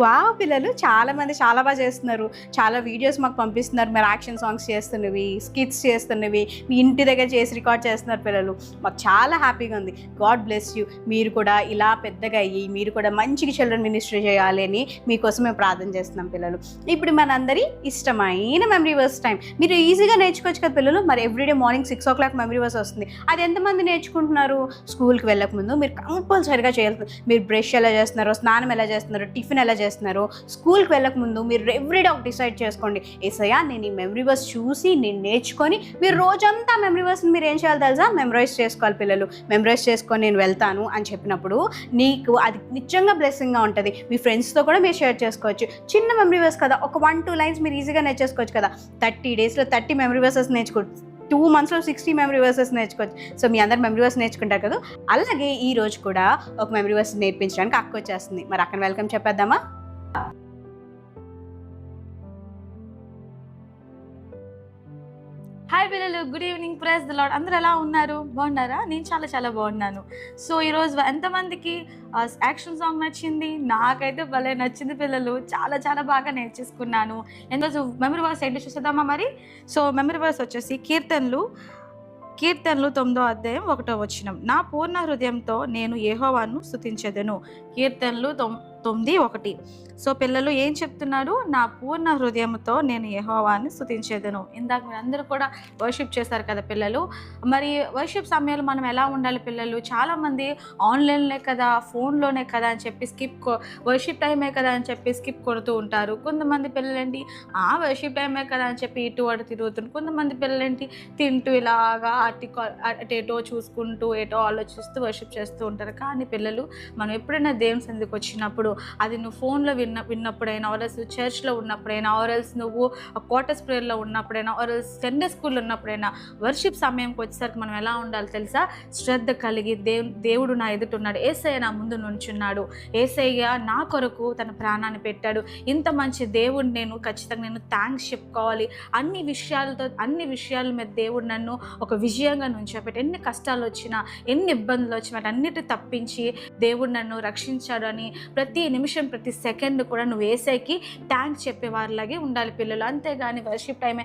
Wow పిల్లలు చాలా మంది చాలా బాగా చేస్తున్నారు. చాలా వీడియోస్ మాకు పంపిస్తున్నారు. మీరు యాక్షన్ సాంగ్స్ చేస్తున్నవి, స్కిట్స్ చేస్తున్నవి, మీ ఇంటి దగ్గర చేసి రికార్డ్ చేస్తున్నారు పిల్లలు. మాకు చాలా హ్యాపీగా ఉంది. God bless you. మీరు కూడా ఇలా పెద్దగా అయ్యి మీరు కూడా మంచిగా చిల్డ్రన్ మినిస్ట్రీ చేయాలి అని మీకోసం మేము ప్రార్థన చేస్తున్నాం పిల్లలు. ఇప్పుడు మనందరి ఇష్టమైన మెమరీ వర్స్ టైం. మీరు ఈజీగా నేర్చుకోవచ్చు కదా పిల్లలు. మరి everyday morning 6 o'clock memory verse వస్తుంది. అది ఎంతమంది నేర్చుకుంటున్నారు? స్కూల్కి వెళ్ళకముందు మీరు కంపల్సరీగా చేయాలి. మీరు బ్రష్ ఎలా చేస్తున్నారో, స్నానం ఎలా చేస్తున్నారో, టిఫిన్ ఎలా చేస్తున్నారో, స్కూల్కి వెళ్ళకముందు మీరు ఎవ్రీడే ఒక డిసైడ్ చేసుకోండి. ఏసయ్యా నేను ఈ మెమరీ వర్స్ చూసి నేను నేర్చుకొని, మీరు రోజంతా మెమరీ వర్స్ని మీరు ఏం చేయాలి తెలుసా? మెమరైజ్ చేసుకోవాలి పిల్లలు. మెమరైజ్ చేసుకొని నేను వెళ్తాను అని చెప్పినప్పుడు నీకు అది నిజంగా బ్లెస్సింగ్గా ఉంటుంది. మీ ఫ్రెండ్స్తో కూడా మీరు షేర్ చేసుకోవచ్చు. చిన్న మెమరీ వర్స్ కదా, ఒక 1-2 lines మీరు ఈజీగా నేర్చేసుకోవచ్చు కదా. 30 daysలో 30 మెమరీ వర్సెస్ నేర్చుకోవచ్చు. 2 monthsలో 60 మెమరీ వర్సెస్ నేర్చుకోవచ్చు. సో మీ అందరు మెమరీ వర్స్ నేర్చుకుంటారు కదా. అలాగే ఈ రోజు కూడా ఒక మెమరీ వర్స్ నేర్పించడానికి అక్క వచ్చేస్తుంది. మరి అక్కడ వెల్కమ్ చెప్పేద్దామా? హాయ్ పిల్లలు, good evening. Praise the lord. అందరూ ఎలా ఉన్నారు? బాగున్నారా? నేను చాలా చాలా బాగున్నాను. సో ఈరోజు ఎంతమందికి యాక్షన్ సాంగ్ నచ్చింది? నాకైతే భలే నచ్చింది పిల్లలు. చాలా చాలా బాగా నేర్చేసుకున్నాను. ఈరోజు మెమరీ వర్స్ ఏంటో చూసేద్దామా మరి? సో మెమరీ వర్స్ వచ్చేసి కీర్తనలు 9వ అధ్యాయం 1వ వచనం. నా పూర్ణ హృదయంతో నేను యెహోవాను స్తుతించెదను. కీర్తనలు 9:1. సో పిల్లలు ఏం చెప్తున్నాడు? నా పూర్ణ హృదయంతో నేను యెహోవాను స్తుతించెదను. ఇందాక మీరు అందరూ కూడా వర్షిప్ చేశారు కదా పిల్లలు. మరి వర్షిప్ సమయాలు మనం ఎలా ఉండాలి పిల్లలు? చాలామంది ఆన్లైన్లే కదా, ఫోన్లోనే కదా అని చెప్పి వర్షిప్ టైమే కదా అని చెప్పి స్కిప్ కొడుతూ ఉంటారు. కొంతమంది పిల్లలేంటి వర్షిప్ టైమే కదా అని చెప్పి ఇటు అటు తిరుగుతుంటారు. కొంతమంది పిల్లలేంటి తింటూ ఇలాగా అటేటో చూసుకుంటూ ఏటో ఆలోచిస్తూ వర్షిప్ చేస్తూ ఉంటారు. కానీ పిల్లలు మనం ఎప్పుడైనా దేవుని సన్నిధికి వచ్చినప్పుడు, అది నువ్వు ఫోన్లో విన్నప్పుడైనా, ఆర్ఎల్స్ చర్చ్లో ఉన్నప్పుడైనా, ఆర్ఎల్స్ నువ్వు క్వార్టర్స్ ప్రేయర్లో ఉన్నప్పుడైనా, ఆర్ఎల్స్ సండే స్కూల్లో ఉన్నప్పుడైనా, వర్షిప్ సమయంకి వచ్చేసరికి మనం ఎలా ఉండాలి తెలుసా? శ్రద్ధ కలిగి దేవుడు నా ఎదుటున్నాడు, యేసయ్య నా ముందు నుంచున్నాడు, యేసయ్య నా కొరకు తన ప్రాణాన్ని పెట్టాడు, ఇంత మంచి దేవుడు నేను ఖచ్చితంగా థ్యాంక్స్ చెప్పుకోవాలి. అన్ని విషయాల మీద దేవుడు నన్ను ఒక విజయంగా నుంచోబెట్టి, ఎన్ని కష్టాలు వచ్చినా, ఎన్ని ఇబ్బందులు వచ్చినా అన్నిటి తప్పించి దేవుడు నన్ను రక్షించాడు అని ప్రతి నిమిషం, ప్రతి సెకండ్ కూడా నువ్వు యేసయ్యకి థ్యాంక్స్ చెప్పేవారిలాగే ఉండాలి పిల్లలు. అంతేగాని వర్షిప్ టైమే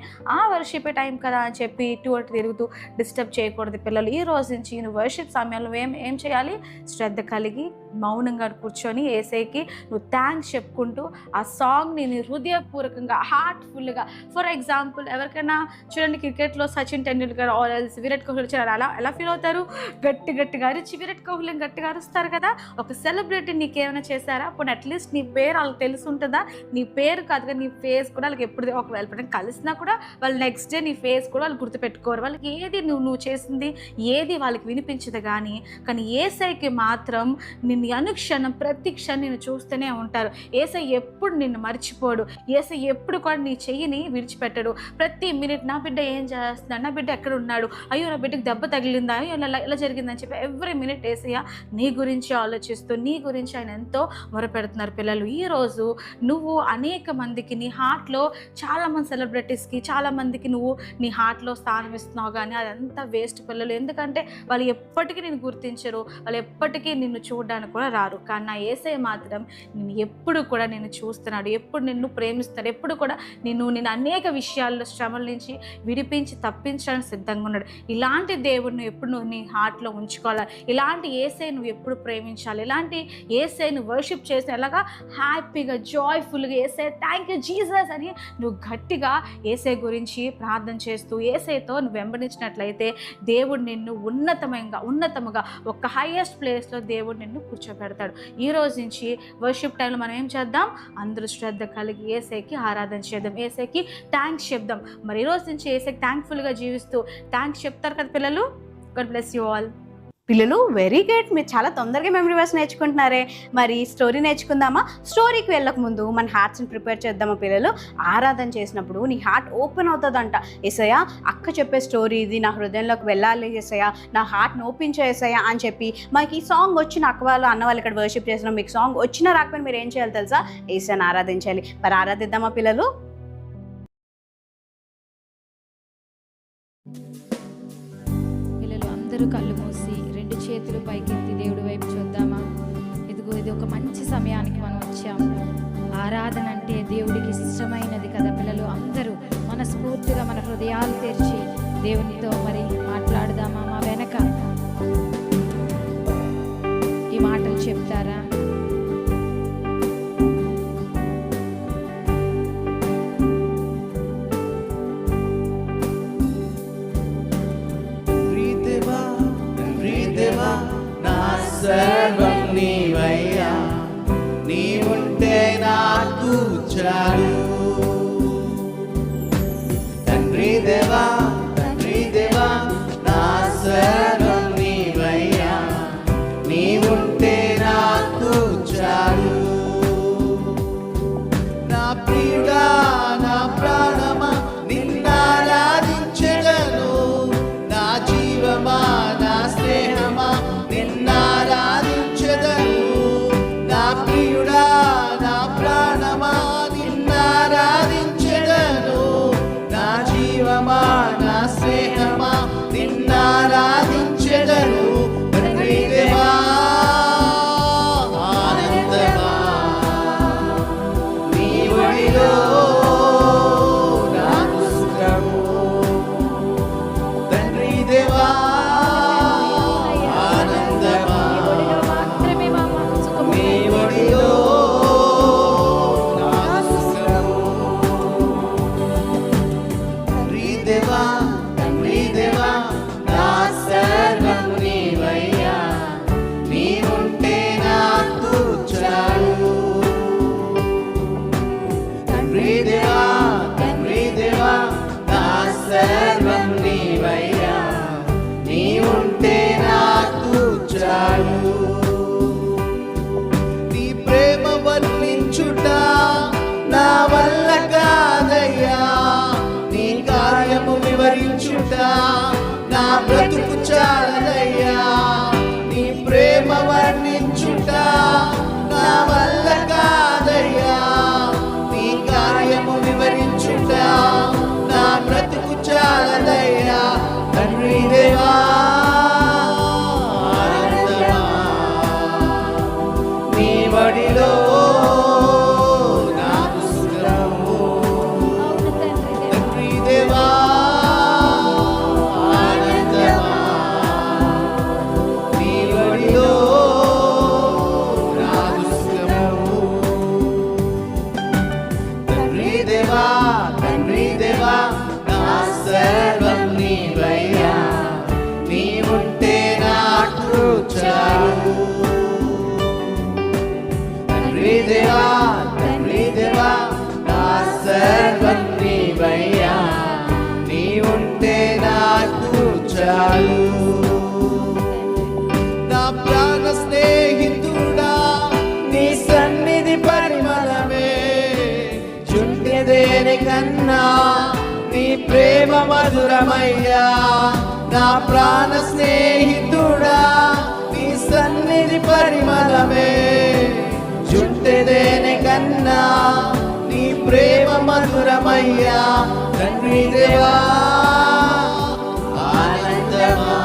వర్షిప్ టైం కదా అని చెప్పి ఇటు అటు తిరుగుతూ డిస్టర్బ్ చేయకూడదు పిల్లలు. ఈ రోజు నుంచి నువ్వు వర్షిప్ సమయంలో ఏం చేయాలి? శ్రద్ధ కలిగి మౌనంగా కూర్చొని యేసయ్యకి నువ్వు థ్యాంక్స్ చెప్పుకుంటూ ఆ సాంగ్ని నీ హృదయపూర్వకంగా హార్ట్ఫుల్గా. ఫర్ ఎగ్జాంపుల్ ఎవరికైనా చూడండి, క్రికెట్లో సచిన్ టెండూల్కర్ ఆర్ ఎల్స్ విరాట్ కోహ్లీ వచ్చారు, ఎలా ఫీల్ అవుతారు? గట్టిగా అరిచి విరాట్ కోహ్లీ గట్టిగా అరుస్తారు కదా. ఒక సెలబ్రిటీ నీకేమైనా చేశారా? అప్పుడు అట్లీస్ట్ నీ పేరు వాళ్ళకి తెలిసి ఉంటుందా? నీ పేరు కాదు కదా, నీ ఫేస్ కూడా వాళ్ళకి ఎప్పుడు ఒకవేళ కలిసినా కూడా వాళ్ళు నెక్స్ట్ డే నీ ఫేస్ కూడా వాళ్ళు గుర్తుపెట్టుకోరు. వాళ్ళకి ఏది నువ్వు చేసింది ఏది వాళ్ళకి వినిపించదు. కానీ యేసయ్యకి మాత్రం నిన్ను అనుక్షణం ప్రతి క్షణం నిన్ను చూస్తూనే ఉంటారు. యేసయ్య ఎప్పుడు నిన్ను మర్చిపోడు. యేసయ్య ఎప్పుడు కూడా నీ చెయ్యిని విడిచిపెట్టడు. ప్రతి మినిట్ నా బిడ్డ ఏం చేస్తున్నాడు, నా బిడ్డ ఎక్కడ ఉన్నాడు, అయ్యో నా బిడ్డకి దెబ్బ తగిలిందా, అయ్యో ఎలా జరిగిందని చెప్పి ఎవ్రీ మినిట్ యేసయ్య నీ గురించి ఆలోచిస్తూ, నీ గురించి ఆయన ఎంతో మొరపెడుతున్నారు పిల్లలు. ఈరోజు నువ్వు అనేక మందికి నీ హార్ట్లో, చాలామంది సెలబ్రిటీస్కి చాలామందికి నువ్వు నీ హార్ట్లో స్థానం ఇస్తున్నావు. కానీ అదంతా వేస్ట్ పిల్లలు. ఎందుకంటే వాళ్ళు ఎప్పటికీ నిన్ను గుర్తించరు, వాళ్ళు ఎప్పటికీ నిన్ను చూడడానికి కూడా రారు. కానీ నా యేసయ్య మాత్రం నేను ఎప్పుడు కూడా నిన్ను చూస్తున్నాడు, ఎప్పుడు నిన్ను ప్రేమిస్తున్నాడు, ఎప్పుడు కూడా నిన్ను అనేక విషయాల్లో శ్రమల నుంచి విడిపించి తప్పించడానికి సిద్ధంగా ఉన్నాడు. ఇలాంటి దేవుడిని ఎప్పుడు నువ్వు నీ హార్ట్లో ఉంచుకోవాలి. ఇలాంటి యేసయ్య నువ్వు ఎప్పుడు ప్రేమించాలి. ఇలాంటి యేసయ్య నువ్వు వర్షిప్ చేసి ఎలాగా హ్యాపీగా జాయ్ఫుల్గా యేసయ్య థ్యాంక్ యూ జీసస్ అని నువ్వు గట్టిగా యేసయ్య గురించి ప్రార్థన చేస్తూ యేసయ్యతో నువ్వు వెంబడించినట్లయితే దేవుడు నిన్ను ఉన్నతముగా ఒక హైయెస్ట్ ప్లేస్లో దేవుడు నిన్ను కూర్చోబెడతాడు. ఈ రోజు నుంచి వర్షిప్ టైంలో మనం ఏం చేద్దాం? అందరూ శ్రద్ధ కలిగి యేసయ్యకి ఆరాధన చేద్దాం, యేసయ్యకి థ్యాంక్స్ చెప్దాం. మరి ఈ రోజు నుంచి యేసయ్యకి థ్యాంక్ఫుల్గా జీవిస్తూ థ్యాంక్స్ చెప్తారు కదా పిల్లలు. God bless you all. పిల్లలు వెరీ గుడ్. మీరు చాలా తొందరగా మెమరీ వర్స్ నేర్చుకుంటున్నారే. మరి స్టోరీ నేర్చుకుందామా? స్టోరీకి వెళ్ళకముందు మన హార్ట్స్ని ప్రిపేర్ చేద్దామా పిల్లలు? ఆరాధన చేసినప్పుడు నీ హార్ట్ ఓపెన్ అవుతుందంట. యేసయ్య అక్క చెప్పే స్టోరీ ఇది, నా హృదయంలోకి వెళ్ళాలి యేసయ్య, నా హార్ట్ని ఓపెన్ చేసేయ అని చెప్పి మాకు ఈ సాంగ్ వచ్చిన అక్క వాళ్ళు అన్న వాళ్ళు ఇక్కడ వర్షిప్ చేసిన మీకు సాంగ్ వచ్చినా రాకపోయినా మీరు ఏం చేయాలి తెలుసా? యేసయ్యని ఆరాధించాలి. మరి ఆరాధిద్దామా పిల్లలు? అందరూ కళ్ళు మూసి 2 చేతులు పైకెత్తి దేవుడి వైపు చూద్దామా? ఇది ఒక మంచి సమయానికి మనం వచ్చాము. ఆరాధన అంటే దేవుడికి ఇష్టమైనది కదా పిల్లలు. అందరూ మనస్ఫూర్తిగా మన హృదయాలు తెరిచి దేవునితో మరి మాట్లాడదామా? మా వెనక ఈ మాటలు చెప్తారా? నా సర్వం నీవయ్యా, నీవుంటే నాకు చాలు. తండ్రి దేవా, తండ్రి దేవా, నా సర్వం నీవయ్యా, నీవుంటే నాకు చాలు. నా ప్రియుడా, నా ప్రాణమా, నిన్నారాధించెదను. నా జీవమా, నా స్నేహమా, నిన్నారాధించెదను. నా ప్రియుడా, నా ప్రాణమా, నిన్నారాధించెదను. నా జీవమా, నా స్నేహమా, నిన్నారాధించెదను. తండ్రి దేవా, ఆనందమా, నీ ఒడిలో నాకు సుఖము. తండ్రి దేవా, ఆనందమా, మాత్రమే మాకు సుఖము. నీ ఒడిలో నాకు సుఖము. తండ్రి దేవా, తండ్రి దేవా, నా సర్వం నీవయ్యా, నీవుంటే నాకు చాలు. తండ్రి దేవా, తండ్రి దేవా, నా సర్వం నీవయ్యా, నీవుంటే నాకు చాలు. నీ ప్రేమ వర్ణించుట నా వల్ల కాదయ్యా, నీ కార్యము వివరించుట నా బ్రతుకు చాలదయ్యా. నీ ప్రేమ వర్ణించుట నా వల్ల కాదయ్యా, నీ కార్యము వివరించుట నా బ్రతుకు చాలదయ్యా. తండ్రి దేవా, ఆనందమా, నీ వడిలో నాకు సుఖము. అవును తండ్రి దేవా. తండ్రి దేవా, ఆనందమా, నీ వడిలో నాకు సుఖము. తండ్రి దేవా, తండ్రి దేవా, నా సర్వం నీవయ్యా, నీవుంటే నాకు చాలు. తండ్రి దేవా, తండ్రి దేవా, నా సర్వం నీవయ్యా, నీవుంటే నాకు చాలు. నా ప్రాణ స్నేహితుడా, నీ సన్నిధి పరిమళమే చుంటెదేని కన్నా నీ ప్రేమ మధురమయ్యా. నా ప్రాణ స్నేహితుడా, నీ సన్నిధి పరిమళమే చుంటెదేని కన్నా నీ ప్రేమ మధురమయ్యా. తండ్రి దేవా, ఆనందమా,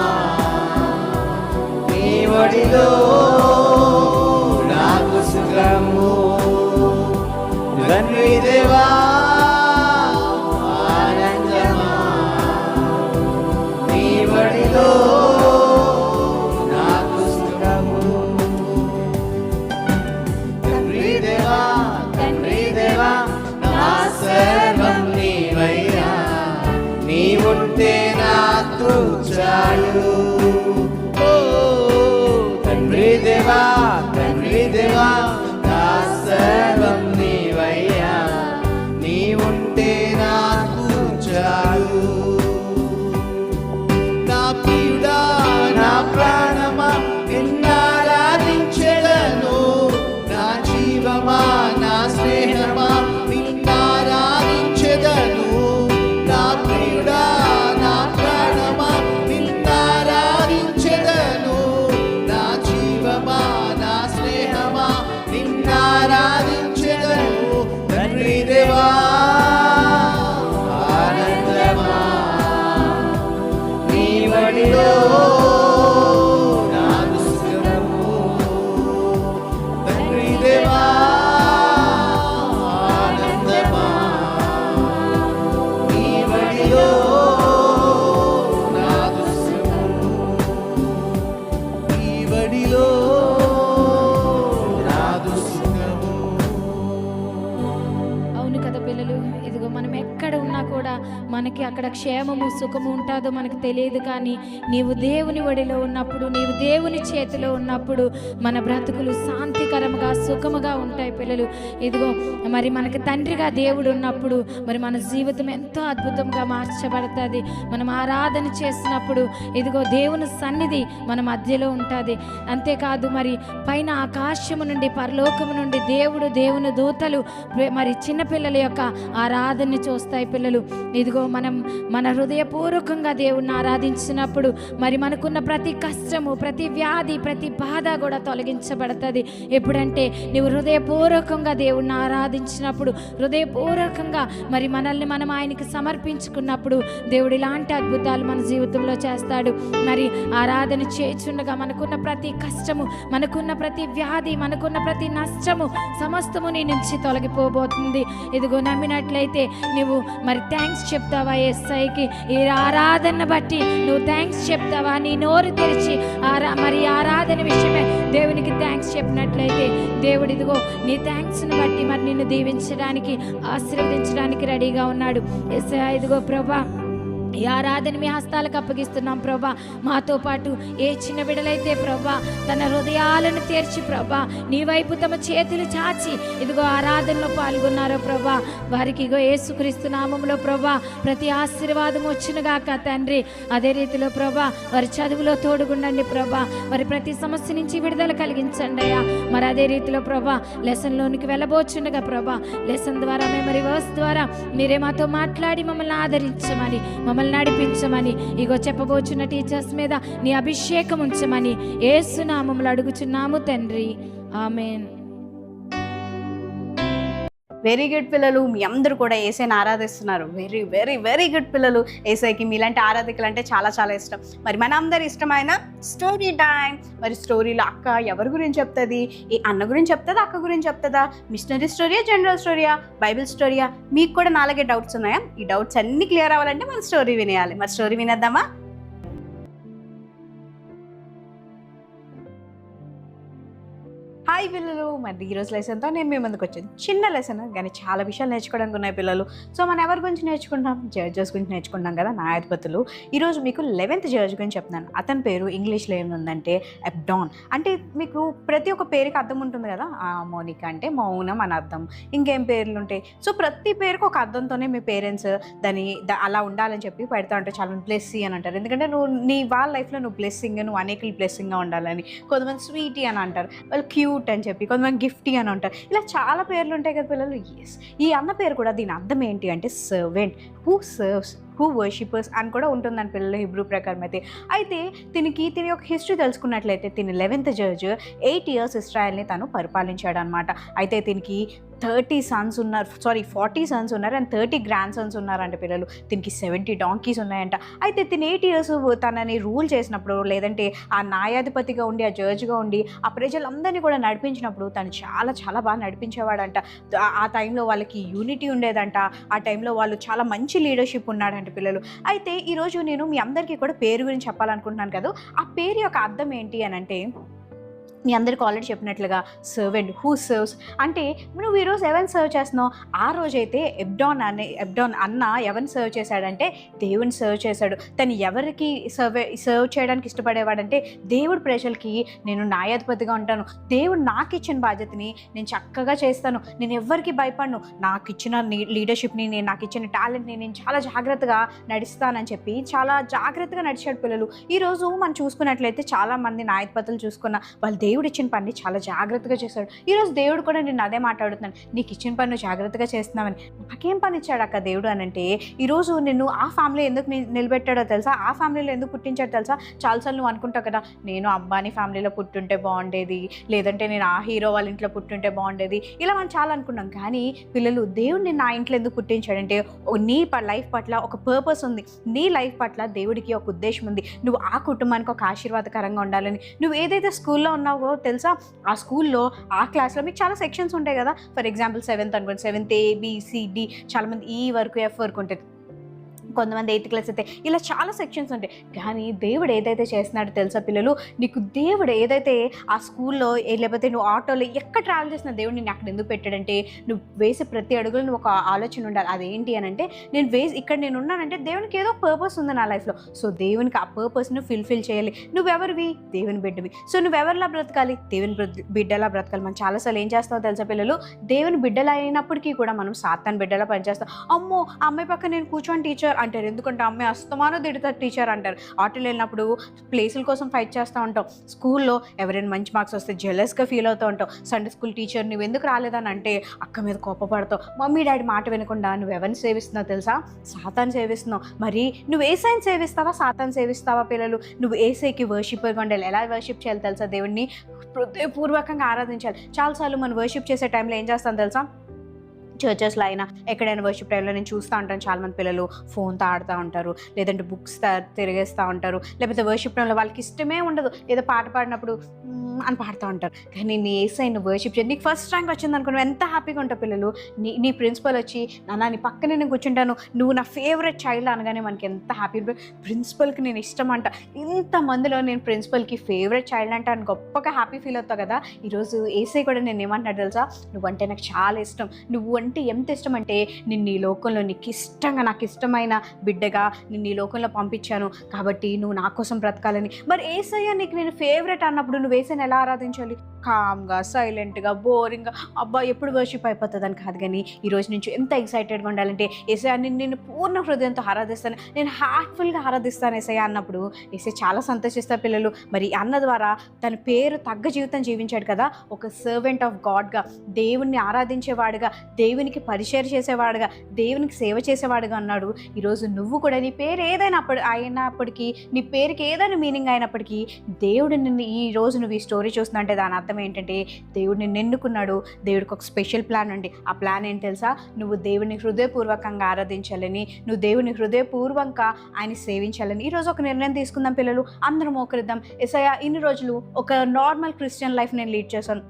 నీ ఒడిలో నాకు సుఖము. తండ్రి దేవా, ఆనందమా, నీ ఒడిలో నాకు సుఖము. తండ్రి దేవా, తండ్రి దేవా, నా సర్వం నీవయ్యా, నీవుంటే నాకు చాలు. ఓ తండ్రి దేవా, తండ్రి దేవా, నా సర్వం నీవయ్యా, నీవుంటే నాకు చాలు. నా ప్రియుడా, నా ప్రాణమా, నిన్నారాధించెదను. నా జీవమా, నా స్నేహమా, నిన్నారాధించెదను. నా ప్రియుడా, నా ప్రాణమా, నిన్నారాధించెదను. నా జీవమా, నా స్నేహమా, నిన్నారాధించెదను. అక్కడ క్షేమము సుఖము ఉంటుందో మనకు తెలియదు, కానీ నీవు దేవుని ఒడిలో ఉన్నప్పుడు, నీవు దేవుని చేతిలో ఉన్నప్పుడు మన బ్రతుకులు శాంతికరంగా సుఖముగా ఉంటాయి పిల్లలు. ఇదిగో మరి మనకి తండ్రిగా దేవుడు ఉన్నప్పుడు మరి మన జీవితం ఎంతో అద్భుతంగా మార్చబడుతుంది. మనం ఆరాధన చేసినప్పుడు ఇదిగో దేవుని సన్నిధి మన మధ్యలో ఉంటుంది. అంతేకాదు మరి పైన ఆకాశము నుండి పరలోకము నుండి దేవుని దూతలు మరి చిన్నపిల్లల యొక్క ఆరాధనని చూస్తాయి పిల్లలు. ఇదిగో మనం మన హృదయపూర్వకంగా దేవుణ్ణి ఆరాధించినప్పుడు మరి మనకున్న ప్రతి కష్టము, ప్రతి వ్యాధి, ప్రతి బాధ కూడా తొలగించబడుతుంది. ఎప్పుడంటే నీవు హృదయపూర్వకంగా దేవుణ్ణి ఆరాధించినప్పుడు, హృదయపూర్వకంగా మరి మనల్ని మనం ఆయనకి సమర్పించుకున్నప్పుడు దేవుడు ఇలాంటి అద్భుతాలు మన జీవితంలో చేస్తాడు. మరి ఆరాధన చేయుచుండగా మనకున్న ప్రతి కష్టము, మనకున్న ప్రతి వ్యాధి, మనకున్న ప్రతి నష్టము సమస్తము నీ నుంచి తొలగిపోబోతుంది. ఇదిగో నమ్మినట్లయితే నువ్వు మరి థ్యాంక్స్ చెప్తావా యేసయ్యకి? ఈ ఆరాధన బట్టి నువ్వు థ్యాంక్స్ చెప్తావా? నీ నోరు తెరిచి మరి ఆరాధన విషయమే దేవునికి థ్యాంక్స్ చెప్పినట్లయితే దేవుడు ఇదిగో నీ థ్యాంక్స్ని బట్టి మరి నిన్ను దీవించడానికి, ఆశీర్వదించడానికి రెడీగా ఉన్నాడు. యేసయ్య ఇదిగో ప్రభా ఈ ఆరాధన మీ హస్తాలకు అప్పగిస్తున్నాం ప్రభా. మాతో పాటు ఏ చిన్న బిడ్డలైతే ప్రభా తన హృదయాలను తెరిచి ప్రభా నీ వైపు తమ చేతులు చాచి ఇదిగో ఆరాధనలో పాల్గొన్నారో ప్రభా, వారికి ఇగో యేసుక్రీస్తు నామములో ప్రభా ప్రతి ఆశీర్వాదం వచ్చినగాక తండ్రి. అదే రీతిలో ప్రభా వారి చదువులో తోడుగుండండి ప్రభా, వారి ప్రతి సమస్య నుంచి విడుదల కలిగించండి అయ్యా. మరి అదే రీతిలో ప్రభా లెసన్లోనికి వెళ్ళబోచుండగా ప్రభా లెసన్ ద్వారా మెమరీ వర్స్ ద్వారా మీరే మాతో మాట్లాడి మమ్మల్ని ఆదరించమని, మమ్మల్ని నడిపించమని, ఇగో చెప్పబోచున్న టీచర్స్ మీద నీ అభిషేకం ఉంచమని యేసు నామములో అడుగుచున్నాము తండ్రి, ఆమేన్. వెరీ గుడ్ పిల్లలు, మీ అందరూ కూడా ఏసైని ఆరాధిస్తున్నారు. వెరీ వెరీ వెరీ గుడ్ పిల్లలు. ఏసైకి మీలాంటి ఆరాధికులు అంటే చాలా చాలా ఇష్టం. మరి మన అందరి ఇష్టమైన స్టోరీ టైం. మరి స్టోరీలో అక్క ఎవరి గురించి చెప్తుంది? ఈ అన్న గురించి చెప్తుందా, అక్క గురించి చెప్తుందా? మిషనరీ స్టోరీయా, జనరల్ స్టోరీయా, బైబిల్ స్టోరీయా? మీకు కూడా నాలుగే డౌట్స్ ఉన్నాయా? ఈ డౌట్స్ అన్ని క్లియర్ అవ్వాలంటే మన స్టోరీ వినేయాలి. మరి స్టోరీ వినేద్దామా? హాయ్ పిల్లలు, మరి ఈరోజు లెసన్తో నేను మీ ముందుకు వచ్చాను. చిన్న లెసన్ కానీ చాలా విషయాలు నేర్చుకోవడానికి ఉన్నాయి పిల్లలు. సో మనం ఎవరి గురించి నేర్చుకుంటాం? జడ్జెస్ గురించి నేర్చుకుంటాం కదా, న్యాయాధిపతులు. ఈరోజు మీకు 11th జడ్జ్ గురించి చెప్తున్నాను. అతని పేరు ఇంగ్లీష్లో ఏముందంటే అబ్డాన్. అంటే మీకు ప్రతి ఒక్క పేరుకి అర్థం ఉంటుంది కదా. మోనిక అంటే మౌనం అని అర్థం. ఇంకేం పేర్లు ఉంటాయి? సో ప్రతి పేరుకి ఒక అర్థంతోనే మీ పేరెంట్స్ దాన్ని అలా ఉండాలని చెప్పి పెడతా ఉంటారు. చాలా బ్లెస్సీ అని అంటారు, ఎందుకంటే నువ్వు నీ వాళ్ళ లైఫ్లో నువ్వు బ్లెస్సింగ్, నువ్వు అనేకలు బ్లెస్సింగ్గా ఉండాలని. కొంతమంది స్వీటీ అని అంటారు, వాళ్ళు క్యూట్ అని చెప్పి, కొంతమంది గిఫ్టీ అని అంటారు. ఇలా చాలా పేర్లు ఉంటాయి కదా పిల్లలు. ఎస్, ఈ అన్న పేరు కూడా దీని అర్థం ఏంటి అంటే servant, who serves, who worshippers అని కూడా ఉంటుందని పిల్లలు హిబ్రూ ప్రకారం అయితే తిని ఒక హిస్టరీ తెలుసుకున్నట్లయితే తిని 11th జడ్జ్ 8 years ఇస్రాయల్ని తను పరిపాలించాడు అనమాట. అయితే దీనికి 40 sons ఉన్నారు అండ్ 30 grandsons ఉన్నారంట పిల్లలు. దీనికి 70 donkeys ఉన్నాయంట. అయితే తిని 8 years తనని రూల్ చేసినప్పుడు, లేదంటే ఆ న్యాయాధిపతిగా ఉండి, ఆ జడ్జ్గా ఉండి ఆ ప్రజలందరినీ కూడా నడిపించినప్పుడు తను చాలా చాలా బాగా నడిపించేవాడంట. ఆ టైంలో వాళ్ళకి యూనిటీ ఉండేదంట. ఆ టైంలో వాళ్ళు చాలా మంచి లీడర్షిప్ ఉన్నాడంట పిల్లలు. అయితే ఈరోజు నేను మీ అందరికీ కూడా పేరు గురించి చెప్పాలనుకుంటున్నాను కదా. ఆ పేరు యొక్క అర్థం ఏంటి అని అంటే, మీ అందరికీ ఆల్రెడీ చెప్పినట్లుగా సర్వెంట్, హూ సర్వ్స్ అంటే నువ్వు ఈరోజు ఎవరిని సర్వ్ చేస్తున్నావు? ఆ రోజైతే అబ్డాన్ అన్న ఎవరిని సర్వ్ చేశాడంటే దేవుని సర్వ్ చేశాడు. తను ఎవరికి సర్వ్ చేయడానికి ఇష్టపడేవాడంటే దేవుడు ప్రజలకి నేను న్యాయాధిపతిగా ఉంటాను, దేవుడు నాకు ఇచ్చిన బాధ్యతని నేను చక్కగా చేస్తాను, నేను ఎవరికి భయపడను, నాకు ఇచ్చిన లీడర్షిప్ని, నాకు ఇచ్చిన టాలెంట్ని నేను చాలా జాగ్రత్తగా నడుస్తానని చెప్పి చాలా జాగ్రత్తగా నడిచాడు పిల్లలు. ఈరోజు మనం చూసుకున్నట్లయితే చాలామంది న్యాయాధిపతులు చూసుకున్న వాళ్ళు దేవుడు ఇచ్చిన పని చాలా జాగ్రత్తగా చేశాడు. ఈరోజు దేవుడు కూడా నేను అదే మాట్లాడుతున్నాను, నీకు ఇచ్చిన పని నువ్వు జాగ్రత్తగా చేస్తున్నామని. నాకేం పని ఇచ్చాడు అక్క దేవుడు అని అంటే, ఈరోజు నిన్ను ఆ ఫ్యామిలీ ఎందుకు నిలబెట్టాడో తెలుసా? ఆ ఫ్యామిలీలో ఎందుకు పుట్టించాడో తెలుసా? చాలాసార్లు నువ్వు అనుకుంటావు కదా, నేను అంబానీ ఫ్యామిలీలో పుట్టుంటే బాగుండేది, లేదంటే నేను ఆ హీరో వాళ్ళ ఇంట్లో పుట్టుంటే బాగుండేది, ఇలా మనం చాలా అనుకున్నాం. కానీ పిల్లలు, దేవుడు నిన్ను ఆ ఇంట్లో ఎందుకు పుట్టించాడంటే నీ లైఫ్ పట్ల ఒక పర్పస్ ఉంది. నీ లైఫ్ పట్ల దేవుడికి ఒక ఉద్దేశం ఉంది. నువ్వు ఆ కుటుంబానికి ఒక ఆశీర్వాదకరంగా ఉండాలని. నువ్వు ఏదైతే స్కూల్లో ఉన్నావో తెలుసా, ఆ స్కూల్లో ఆ క్లాస్లో మీకు చాలా సెక్షన్స్ ఉంటాయి కదా. ఫర్ ఎగ్జాంపుల్ 7th అనుకోండి, 7th A B C D, చాలామంది E వరకు F వరకు ఉంటుంది. కొంతమంది 8th క్లాస్ అయితే ఇలా చాలా సెక్షన్స్ ఉంటాయి. కానీ దేవుడు ఏదైతే చేస్తున్నాడో తెలుసా పిల్లలు, నీకు దేవుడు ఏదైతే ఆ స్కూల్లో లేకపోతే నువ్వు ఆటోలో ఎక్కడ ట్రావెల్ చేసిన దేవుడు నేను అక్కడ ఎందుకు పెట్టాడంటే, నువ్వు వేసే ప్రతి అడుగులో నువ్వు ఒక ఆలోచన ఉండాలి. అదేంటి అని అంటే, ఇక్కడ నేను ఉన్నానంటే దేవునికి ఏదో పర్పస్ ఉంది నా లైఫ్లో. సో దేవునికి ఆ పర్పస్ను ఫుల్ఫిల్ చేయాలి. నువ్వెవరివి? దేవుని బిడ్డవి. సో నువ్వెవరిలా బ్రతకాలి? దేవుని బిడ్డలా బ్రతకాలి. మనం చాలాసార్లు ఏం చేస్తామో తెలుసా పిల్లలు, దేవుని బిడ్డలా అయినప్పటికీ కూడా మనం సాతాను బిడ్డలా పనిచేస్తాం. అమ్మో అమ్మాయి పక్క నేను కూర్చొని టీచర్ అంటారు, ఎందుకంటే అమ్మాయి అస్తమానో తిడతారు టీచర్ అంటారు. ఆటోలో వెళ్ళినప్పుడు ప్లేసుల కోసం ఫైట్ చేస్తూ ఉంటాం. స్కూల్లో ఎవరైనా మంచి మార్క్స్ వస్తే జెలస్గా ఫీల్ అవుతూ ఉంటావు. సండే స్కూల్ టీచర్ నువ్వు ఎందుకు రాలేదని అంటే అక్క మీద కోపపడతావు. మమ్మీ డాడీ మాట వినకుండా నువ్వు ఎవరిని సేవిస్తున్నావు తెలుసా? సాతాను సేవిస్తున్నావు. మరి నువ్వు ఏసైని సేవిస్తావా సాతాను సేవిస్తావా పిల్లలు? నువ్వు ఏసైకి వర్షిపర్గా ఉండాలి. ఎలా వర్షిప్ చేయాలి తెలుసా? దేవుడిని హృదయపూర్వకంగా ఆరాధించాలి. చాలాసార్లు మనం వర్షిప్ చేసే టైంలో ఏం చేస్తాం తెలుసా? చర్చెస్లో అయినా ఎక్కడైనా వర్షిప్ టైంలో నేను చూస్తూ ఉంటాను, చాలామంది పిల్లలు ఫోన్తో ఆడుతూ ఉంటారు, లేదంటే బుక్స్ తిరిగేస్తూ ఉంటారు, లేకపోతే వర్షిప్ టైంలో వాళ్ళకి ఇష్టమే ఉండదు, ఏదో పాట పాడినప్పుడు అని పాడుతూ ఉంటారు. కానీ నీ ఏసైని వర్షిప్ చేయండి. నీకు ఫస్ట్ ర్యాంక్ వచ్చింది అనుకో, ఎంత హ్యాపీగా ఉంటావు పిల్లలు. నీ ప్రిన్సిపల్ వచ్చి నాన్న నీ పక్కనే నేను కూర్చుంటాను, నువ్వు నా ఫేవరెట్ చైల్డ్ అనగానే మనకి ఎంత హ్యాపీ. ప్రిన్సిపల్కి నేను ఇష్టం అంట, ఇంతమందిలో నేను ప్రిన్సిపల్కి ఫేవరెట్ చైల్డ్ అంట అని గొప్పగా హ్యాపీ ఫీల్ అవుతావు కదా. ఈరోజు ఏసై కూడా నేను ఏమంటున్నాడు తెలుసా? నువ్వంటే నాకు చాలా ఇష్టం. నువ్వు అంటే ఎంత ఇష్టం అంటే నిన్ను ఈ లోకంలో నీకు ఇష్టంగా నాకు ఇష్టమైన బిడ్డగా నిన్ను ఈ లోకంలో పంపించాను కాబట్టి నువ్వు నా కోసం బ్రతకాలని. మరి ఏసయ్య నీకు నేను ఫేవరెట్ అన్నప్పుడు నువ్వు ఏసైని ఎలా ఆరాధించాలి? కామ్గా, సైలెంట్గా, బోరింగ్గా, అబ్బా ఎప్పుడు వర్షిప్ అయిపోతుందని కాదు. కానీ ఈరోజు నుంచి ఎంత ఎక్సైటెడ్గా ఉండాలంటే ఏసయ్య నేను పూర్ణ హృదయంతో ఆరాధిస్తాను, నేను హార్ట్ఫుల్గా ఆరాధిస్తాను ఏసయ్య అన్నప్పుడు ఏసయ్య చాలా సంతోషిస్తారు పిల్లలు. మరి అన్న ద్వారా తన పేరు తగ్గ జీవితం జీవించాడు కదా, ఒక సర్వెంట్ ఆఫ్ గాడ్గా, దేవుణ్ణి ఆరాధించేవాడుగా, దేవునికి పరిచయం చేసేవాడుగా, దేవునికి సేవ చేసేవాడుగా అన్నాడు. ఈరోజు నువ్వు కూడా నీ పేరు ఏదైనా అయినప్పటికీ, నీ పేరుకి ఏదైనా మీనింగ్ అయినప్పటికీ దేవుడు నిన్ను ఈ రోజు నువ్వు ఈ స్టోరీ చూస్తున్నా అంటే దాని అర్థం ఏంటంటే దేవుడు నిన్ను ఎన్నుకున్నాడు. దేవుడికి ఒక స్పెషల్ ప్లాన్ ఉంది. ఆ ప్లాన్ ఏంటి తెలుసా? నువ్వు దేవుని హృదయపూర్వకంగా ఆరాధించాలని, నువ్వు దేవుని హృదయపూర్వకంగా ఆయన సేవించాలని. ఈరోజు ఒక నిర్ణయం తీసుకుందాం పిల్లలు, అందరం మోకరిద్దాం. యేసయ్యా ఇన్ని రోజులు ఒక నార్మల్ క్రిస్టియన్ లైఫ్ నేను లీడ్ చేశాను,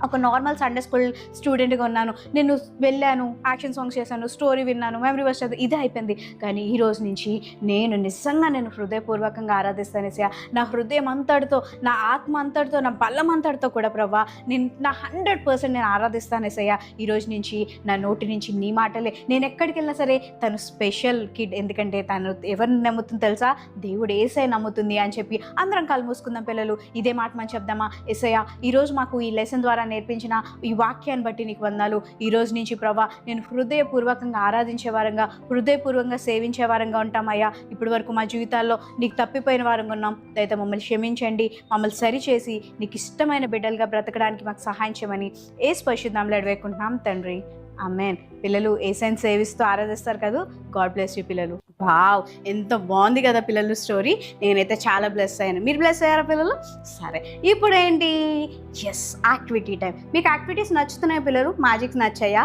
ఒక నార్మల్ సండే స్కూల్ స్టూడెంట్గా ఉన్నాను, నేను వెళ్ళాను, యాక్షన్ సాంగ్స్ చేశాను, స్టోరీ విన్నాను, మెమరీ వర్స్ చదివి ఇదే అయిపోయింది. కానీ ఈ రోజు నుంచి నేను నిజంగా నేను హృదయపూర్వకంగా ఆరాధిస్తాను ఏసయ్య. నా హృదయం అంతటితో, నా ఆత్మ అంతటితో, నా బలం అంతటితో కూడా ప్రభా నేను నా 100% నేను ఆరాధిస్తాను ఏసయ్య. ఈ రోజు నుంచి నా నోటి నుంచి నీ మాటలే, నేను ఎక్కడికి వెళ్ళినా సరే తను స్పెషల్ కిడ్, ఎందుకంటే తను ఎవరిని నమ్ముతుంది తెలుసా? దేవుడు ఏసై నమ్ముతుంది అని చెప్పి అందరం కళ్ళు మూసుకుందాం పిల్లలు. ఇదే మాట మనం చెప్దామా? ఏసయ్య ఈరోజు మాకు ఈ లెసన్ ద్వారా నేర్పించిన ఈ వాక్యాన్ని బట్టి నీకు వందనాలు. ఈ రోజు నుంచి ప్రభా నేను హృదయపూర్వకంగా ఆరాధించే వారంగా, హృదయపూర్వకంగా సేవించే వారంగా ఉంటామయ్యా. ఇప్పటి వరకు మా జీవితాల్లో నీకు తప్పిపోయిన వారంగా ఉన్నాం. దయతో మమ్మల్ని క్షమించండి, మమ్మల్ని సరిచేసి నీకు ఇష్టమైన బిడ్డలుగా బ్రతకడానికి మాకు సహాయం చేయమని యేసు పరిశుద్ధనామములో అడివేడుకుంటున్నాం తండ్రి, ఆమేన్. పిల్లలు ఏసైని సేవిస్తూ ఆరాధిస్తారు కదా. గాడ్ బ్లెస్ యూ పిల్లలు. వావ్ ఎంత బాగుంది కదా పిల్లలు స్టోరీ. నేనైతే చాలా బ్లెస్ అయ్యాను. మీరు బ్లెస్ అయ్యారా పిల్లలు? సరే ఇప్పుడు ఏంటి? Yes activity time. మీకు యాక్టివిటీస్ నచ్చుతున్నాయా పిల్లలు? మ్యాజిక్స్ నచ్చాయా?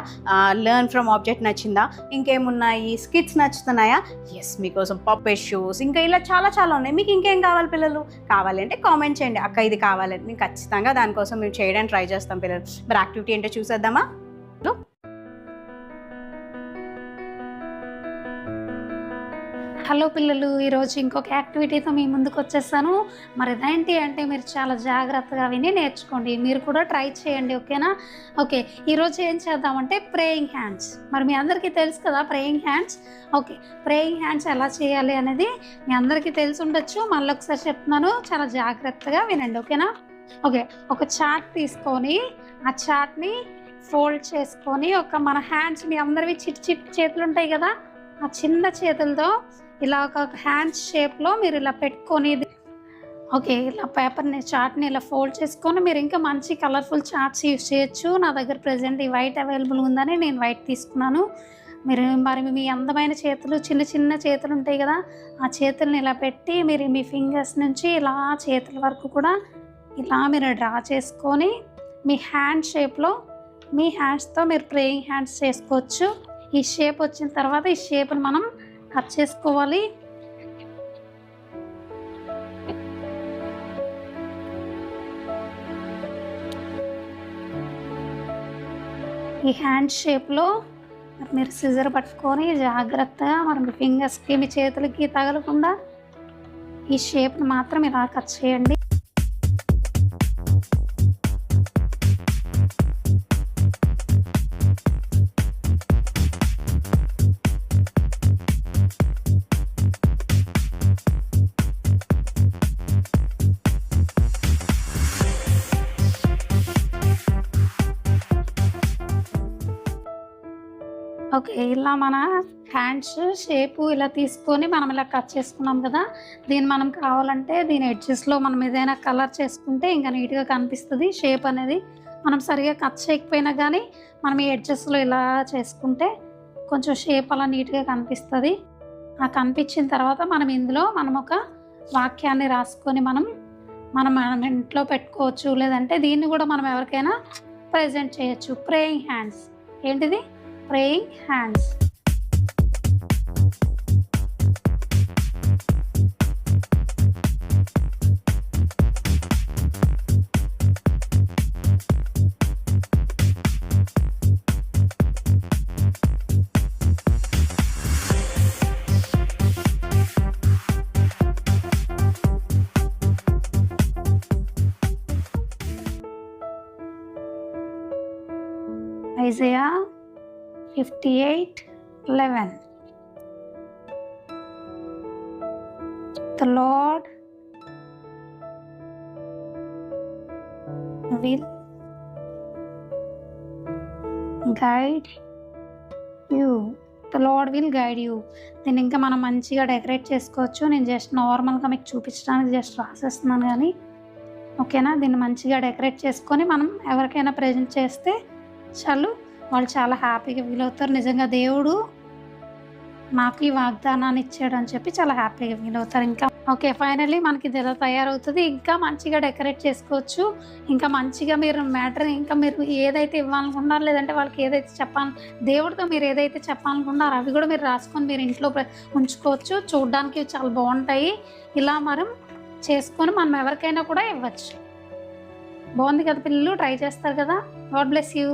లెర్న్ ఫ్రమ్ ఆబ్జెక్ట్ నచ్చిందా? ఇంకేమున్నాయి? స్కిట్స్ నచ్చుతున్నాయా? ఎస్ మీకోసం పప్పెట్ షోస్ ఇంకా ఇలా చాలా చాలా ఉన్నాయి. మీకు ఇంకేం కావాలి పిల్లలు? కావాలి అంటే కామెంట్ చేయండి, అక్క ఇది కావాలని. నేను ఖచ్చితంగా దానికోసం మేము చేయడానికి ట్రై చేస్తాం పిల్లలు. మరి యాక్టివిటీ ఏంటో చూసేద్దామా? హలో పిల్లలు, ఈరోజు ఇంకొక యాక్టివిటీతో మీ ముందుకు వచ్చేసాను. మరి ఇదేంటి అంటే మీరు చాలా జాగ్రత్తగా విని నేర్చుకోండి, మీరు కూడా ట్రై చేయండి, ఓకేనా? ఓకే, ఈరోజు ఏం చేద్దామంటే ప్రేయింగ్ హ్యాండ్స్. మరి మీ అందరికీ తెలుసు కదా praying hands. Okay, praying hands ఎలా చేయాలి అనేది మీ అందరికీ తెలిసి ఉండొచ్చు. మళ్ళీ ఒకసారి చెప్తున్నాను, చాలా జాగ్రత్తగా వినండి, ఓకేనా? ఓకే, ఒక చార్ట్ తీసుకొని ఆ చార్ట్ని ఫోల్డ్ చేసుకొని మన హ్యాండ్స్, మీ అందరివి చిట్టి చేతులు ఉంటాయి కదా, ఆ చిన్న చేతులతో ఇలా ఒక హ్యాండ్స్ షేప్లో మీరు ఇలా పెట్టుకొని, ఓకే ఇలా పేపర్ని చార్ట్ని ఇలా ఫోల్డ్ చేసుకొని మీరు ఇంకా మంచి కలర్ఫుల్ చార్ట్స్ యూజ్ చేయొచ్చు. నా దగ్గర ప్రజెంట్ ఈ వైట్ అవైలబుల్ ఉందని నేను వైట్ తీసుకున్నాను. మరి మీ అందమైన చేతులు, చిన్న చిన్న చేతులు ఉంటాయి కదా, ఆ చేతుల్ని ఇలా పెట్టి మీరు మీ ఫింగర్స్ నుంచి ఇలా చేతుల వరకు కూడా ఇలా మీరు డ్రా చేసుకొని మీ హ్యాండ్ షేప్లో మీ హ్యాండ్స్తో మీరు ప్రేయింగ్ హ్యాండ్స్ చేసుకోవచ్చు. ఈ షేప్ వచ్చిన తర్వాత ఈ షేప్ని మనం కట్ చేసుకోవాలి. ఈ హ్యాండ్ షేప్లో మరి మీరు సిజర్ పట్టుకొని జాగ్రత్తగా మరి మీ ఫింగర్స్కి మీ చేతులకి తగలకుండా ఈ షేప్ని మాత్రం ఇలా కట్ చేయండి. ఓకే, ఇలా మన హ్యాండ్స్ షేపు ఇలా తీసుకొని మనం ఇలా కట్ చేసుకున్నాం కదా. దీన్ని మనం కావాలంటే దీని ఎడ్జెస్లో మనం ఏదైనా కలర్ చేసుకుంటే ఇంకా నీట్గా కనిపిస్తుంది. షేప్ అనేది మనం సరిగా కట్ చేయకపోయినా కానీ మనం ఈ ఎడ్జెస్లో ఇలా చేసుకుంటే కొంచెం షేప్ అలా నీట్గా కనిపిస్తుంది. ఆ కనిపించిన తర్వాత మనం ఇందులో మనం ఒక వాక్యాన్ని రాసుకొని మనం ఇంట్లో పెట్టుకోవచ్చు. లేదంటే దీన్ని కూడా మనం ఎవరికైనా ప్రజెంట్ చేయొచ్చు. Praying hands. ఏంటిది? Praying hands. Isaiah 58:11. The Lord will guide you. The Lord will guide you. దీన్ని ఇంకా మనం మంచిగా డెకరేట్ చేసుకోవచ్చు. నేను జస్ట్ నార్మల్గా మీకు చూపించడానికి జస్ట్ రాసేస్తున్నాను కానీ ఓకేనా. దీన్ని మంచిగా డెకరేట్ చేసుకొని మనం ఎవరికైనా ప్రజెంట్ చేస్తే చాలు, వాళ్ళు చాలా హ్యాపీగా ఫీల్ అవుతారు. నిజంగా దేవుడు నాకు ఈ వాగ్దానాన్ని ఇచ్చాడు అని చెప్పి చాలా హ్యాపీగా ఫీల్ అవుతారు. ఇంకా ఓకే, ఫైనల్లీ మనకి ఇది ఎలా తయారవుతుంది. ఇంకా మంచిగా డెకరేట్ చేసుకోవచ్చు. ఇంకా మంచిగా మీరు మ్యాటర్ ఇంకా మీరు ఏదైతే ఇవ్వాలనుకున్నారో లేదంటే వాళ్ళకి ఏదైతే దేవుడితో మీరు ఏదైతే చెప్పాలనుకున్నారో అవి కూడా మీరు రాసుకొని మీరు ఇంట్లో ఉంచుకోవచ్చు. చూడడానికి చాలా బాగుంటాయి. ఇలా మనం చేసుకొని మనం ఎవరికైనా కూడా ఇవ్వచ్చు. బాగుంది కదా పిల్లలు? ట్రై చేస్తారు కదా. God bless you.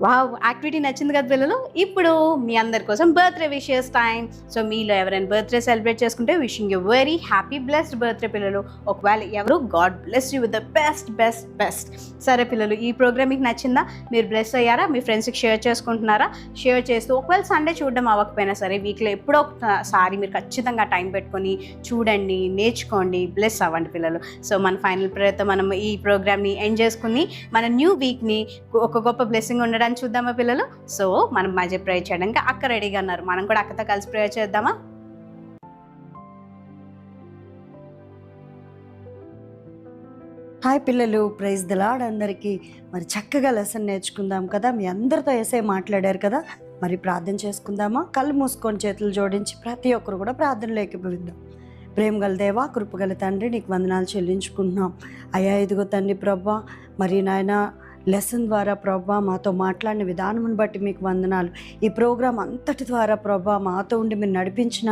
Wow, activity నచ్చింది కదా పిల్లలు? ఇప్పుడు మీ అందరి కోసం బర్త్డే విషెస్ టైం. సో మీలో ఎవరైనా బర్త్డే సెలబ్రేట్ చేసుకుంటే wishing you very happy blessed birthday పిల్లలు. ఒకవేళ ఎవరు God bless you with the best best best. సరే పిల్లలు, ఈ ప్రోగ్రామ్ మీకు నచ్చిందా? మీరు బ్లెస్ అయ్యారా? మీ ఫ్రెండ్స్కి షేర్ చేసుకుంటున్నారా? షేర్ చేస్తూ ఒకవేళ సండే చూడడం అవ్వకపోయినా సరే వీక్లో ఎప్పుడో ఒకసారి మీరు ఖచ్చితంగా టైం పెట్టుకొని చూడండి, నేర్చుకోండి, బ్లెస్ అవ్వండి పిల్లలు. సో మన ఫైనల్ ప్రేయర్తో మనం ఈ ప్రోగ్రామ్ని ఎండ్ చేసుకుని మన న్యూ వీక్ని ఒక గొప్ప బ్లెస్సింగ్ ఉండడానికి చూద్దామా పిల్లలు? సో మనం మధ్య ప్రేయర్ చేయడానికి అక్క రెడీగా ఉన్నారు. మనం కూడా అక్కతో కలిసి ప్రేయర్ చేద్దామా? హాయ్ పిల్లలు, ప్రైజ్ ది లార్డ్ అందరికీ. మరి చక్కగా లెసన్ నేర్చుకుందాం కదా. మీ అందరితో ఏసే మాట్లాడారు కదా. మరి ప్రార్థన చేసుకుందామా? కళ్ళు మూసుకొని చేతులు జోడించి ప్రతి ఒక్కరు కూడా ప్రార్థనలో ఏకీభవిద్దాం. ప్రేమగల దేవా, కృపగల తండ్రి, నీకు వందనాలు చెల్లించుకుంటున్నాం అయ్యా. ఇదిగో తండ్రి ప్రభా, మరి నాయన లెసన్ ద్వారా ప్రభా మాతో మాట్లాడిన విధానం బట్టి మీకు వందనాలు. ఈ ప్రోగ్రాం అంతటి ద్వారా ప్రభా మాతో ఉండి మీరు నడిపించిన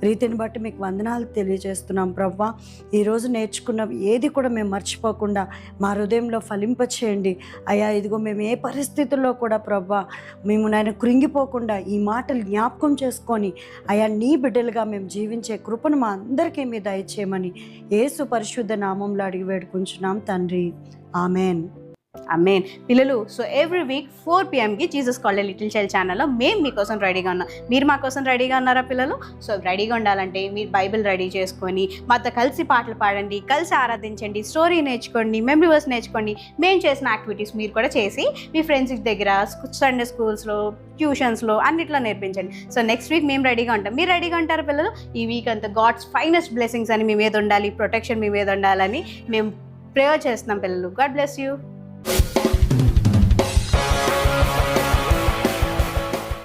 రీతిని బట్టి మీకు వందనాలు తెలియజేస్తున్నాం ప్రభా. ఈరోజు నేర్చుకున్న ఏది కూడా మేము మర్చిపోకుండా మా హృదయంలో ఫలింపచేయండి అయ్యా. ఇదిగో మేము ఏ పరిస్థితుల్లో కూడా ప్రభా మేము నాయన కృంగిపోకుండా ఈ మాటలు జ్ఞాపకం చేసుకొని అయ్యా నీ బిడ్డలుగా మేము జీవించే కృపను మా అందరికీ మీద దయచేయమని యేసు పరిశుద్ధ నామంలో అడిగి వేడుకుంటున్నాం తండ్రి. ఆమెన్. అమేన్. పిల్లలు, so every week 4 PM Jesus called a little child ఛానల్లో మేము మీకోసం రెడీగా ఉన్నాం. మీరు మా కోసం రెడీగా ఉన్నారా పిల్లలు? సో రెడీగా ఉండాలంటే మీరు బైబిల్ రెడీ చేసుకొని మాతో కలిసి పాటలు పాడండి, కలిసి ఆరాధించండి, స్టోరీ నేర్చుకోండి, మెమరీ వర్స్ నేర్చుకోండి. మేము చేసిన యాక్టివిటీస్ మీరు కూడా చేసి మీ ఫ్రెండ్స్ దగ్గర సండే స్కూల్స్లో, ట్యూషన్స్లో అన్నిట్లో నేర్పించండి. సో నెక్స్ట్ వీక్ మేము రెడీగా ఉంటాం. మీరు రెడీగా ఉంటారు పిల్లలు? ఈ వీక్ అంతా గాడ్స్ ఫైనెస్ట్ బ్లెస్సింగ్స్ అని మీ మీద ఉండాలి, ప్రొటెక్షన్ మీ మీద ఉండాలని మేము ప్రేయర్ చేస్తున్నాం పిల్లలు. God bless you.